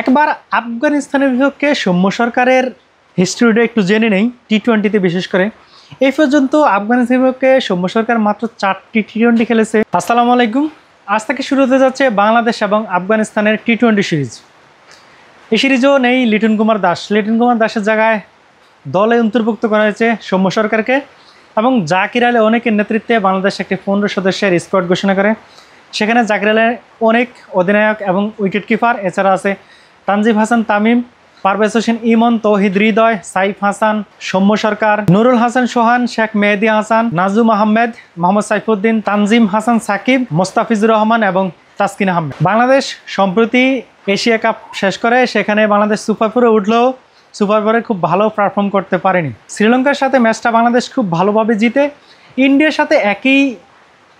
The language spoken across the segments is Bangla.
একবার আফগানিস্তানের বিপক্ষে সৌম্য সরকারের হিস্ট্রিটা একটু জেনে নেই টি-20তে বিশেষ করে। এই পর্যন্ত আফগানিস্তানের বিপক্ষে সৌম্য সরকার মাত্র 4টি টি-20 খেলেছে। আসসালামু আলাইকুম। আজ থেকে শুরু হতে যাচ্ছে বাংলাদেশ এবং আফগানিস্তানের টি-20 সিরিজ। এই সিরিজও নেই লিটন কুমার দাস। লিটন কুমার দাসের জায়গায় দলে অন্তর্ভুক্ত করা হয়েছে সৌম্য সরকারকে এবং জাকির আলী অনেকের নেতৃত্বে বাংলাদেশ একটি 15 সদস্যের স্কোয়াড ঘোষণা করে। সেখানে জাকির আলী অনেক অধিনায়ক এবং উইকেট কিপার, এছাড়া আছে তানজিম হাসান তামিম, পারভেজ হোসেন ইমন, তৌহিদ হৃদয়, সাইফ হাসান, সৌম্য সরকার, নুরুল হাসান সোহান, শেখ মেহেদী হাসান, নাজুম আহমেদ, মোহাম্মদ সাইফুদ্দিন, তানজিম হাসান সাকিব, মোস্তাফিজুর রহমান এবং তাসকিন আহমেদ। বাংলাদেশ সম্প্রতি এশিয়া কাপ শেষ করে সেখানে বাংলাদেশ সুপার ফোরে উঠলেও সুপার ফোরে খুব ভালো পারফর্ম করতে পারেনি। শ্রীলঙ্কার সাথে ম্যাচটা বাংলাদেশ খুব ভালোভাবে জিতে ইন্ডিয়ার সাথে একই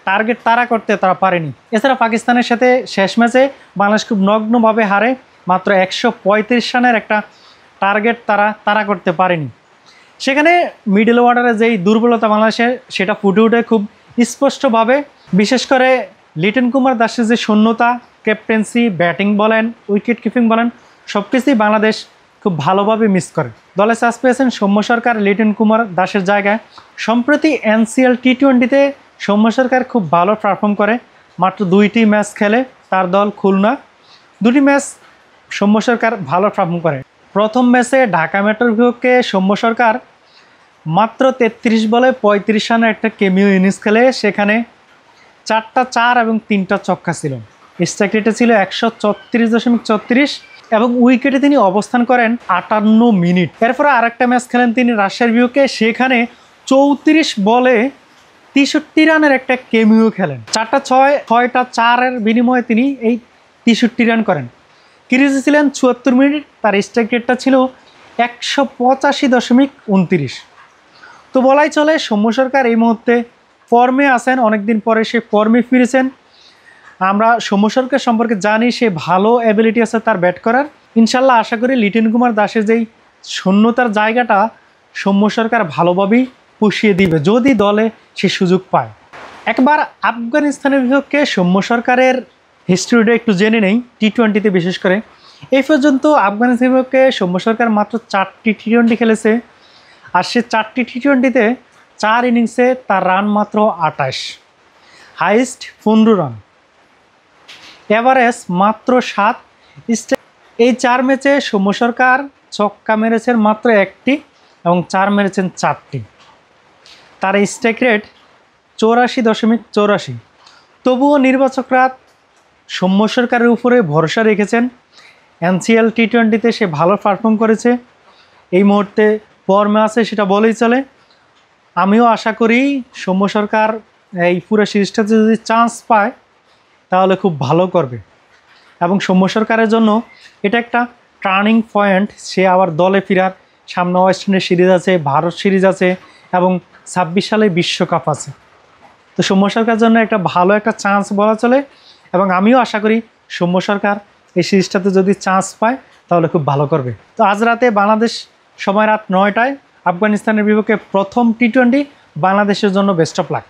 টার্গেট তারা করতে পারেনি। এছাড়া পাকিস্তানের সাথে শেষ ম্যাচে বাংলাদেশ খুব নগ্নভাবে হারে, মাত্র 135 রানের একটা টার্গেট তারা করতে পারেনি। সেখানে মিডল অর্ডারে যেই দুর্বলতা বাংলাদেশের সেটা ফুটে উঠে খুব স্পষ্টভাবে। বিশেষ করে লিটন কুমার দাসের যে শূন্যতা, ক্যাপ্টেন্সি, ব্যাটিং বলেন, উইকেট কিপিং বলেন, সব কিছুই বাংলাদেশ খুব ভালোভাবে মিস করে। দলে চান্স পেয়েছেন সৌম্য সরকার লিটন কুমার দাসের জায়গায়। সম্প্রতি এনসিএল টি-20তে সৌম্য সরকার খুব ভালো পারফর্ম করে, মাত্র 2টি ম্যাচ খেলে তার দল খুলনা। 2টি ম্যাচ সৌম্য সরকার ভালো পারফর্ম করে। প্রথম ম্যাচে ঢাকা মেট্রোর বিপক্ষে সৌম্য সরকার মাত্র 33 বলে 35 রানের একটা কেমিও ইনিংস খেলে। সেখানে 4টা 4 এবং 3টা ছক্কা ছিল। স্ট্রাইক রেটে ছিল 134.34 এবং উইকেটে তিনি অবস্থান করেন 58 মিনিট। এরপরে আরেকটা ম্যাচ খেলেন তিনি রাজশাহীর বিপক্ষে, সেখানে 34 বলে 63 রানের একটা কেমিও খেলেন। 4টা 6, 6টা 4-এর বিনিময়ে তিনি এই 63 রান করেন। ক্রিজে ছিলেন 74 মিনিট, তার স্ট্রাইক রেটটা ছিল 185.29। তো বলাই চলে সৌম্য সরকার এই মুহূর্তে ফর্মে আছেন, অনেকদিন পরে সে ফর্মে ফিরেছেন। আমরা সৌম্য সরকার সম্পর্কে জানি সে ভালো অ্যাবিলিটি আছে তার ব্যাট করার। ইনশাল্লাহ আশা করি লিটন কুমার দাসের যেই শূন্যতার জায়গাটা সৌম্য সরকার ভালোভাবেই পুষিয়ে দিবে যদি দলে সে সুযোগ পায়। একবার আফগানিস্তানের বিপক্ষে সৌম্য সরকারের হিস্ট্রিটা একটু জেনে নেই টি-20তে বিশেষ করে। এই পর্যন্ত আফগানিস্তানের বিপক্ষে সৌম্য সরকার মাত্র 4টি টি-20 খেলেছে আর সে 4টি টি-20তে 4 ইনিংসে তার রান মাত্র 28, হাইস্ট 15 রান, এভারেজ মাত্র 7। এই 4 ম্যাচে সৌম্য সরকার ছক্কা মেরেছেন মাত্র 1টি এবং 4 মেরেছেন 4টি। তার স্ট্রাইক রেট 84.84। তবুও নির্বাচকরা সৌম্য সরকারের উপরে ভরসা রেখেছেন। এনসিএল টি-20তে সে ভালো পারফর্ম করেছে, এই মুহূর্তে ফর্মে আছে সেটা বলেই চলে। আমিও আশা করি সৌম্য সরকার এই পুরো সিরিজটাতে যদি চান্স পায় তাহলে খুব ভালো করবে এবং সৌম্য সরকারের জন্য এটা একটা টার্নিং পয়েন্ট। সে আবার দলে ফেরার, সামনে ওয়েস্ট ইন্ডিজ সিরিজ আছে, ভারত সিরিজ আছে এবং 26 সালে বিশ্বকাপ আছে। তো সৌম্য সরকারের জন্য একটা ভালো একটা চান্স বলা চলে এবং আমিও আশা করি সৌম্য সরকার এই সিরিজটাতে যদি চান্স পায় তাহলে খুব ভালো করবে। তো আজ রাতে বাংলাদেশ সময় রাত 9টায় আফগানিস্তানের বিপক্ষে প্রথম টি-20। বাংলাদেশের জন্য বেস্ট অফ লাক।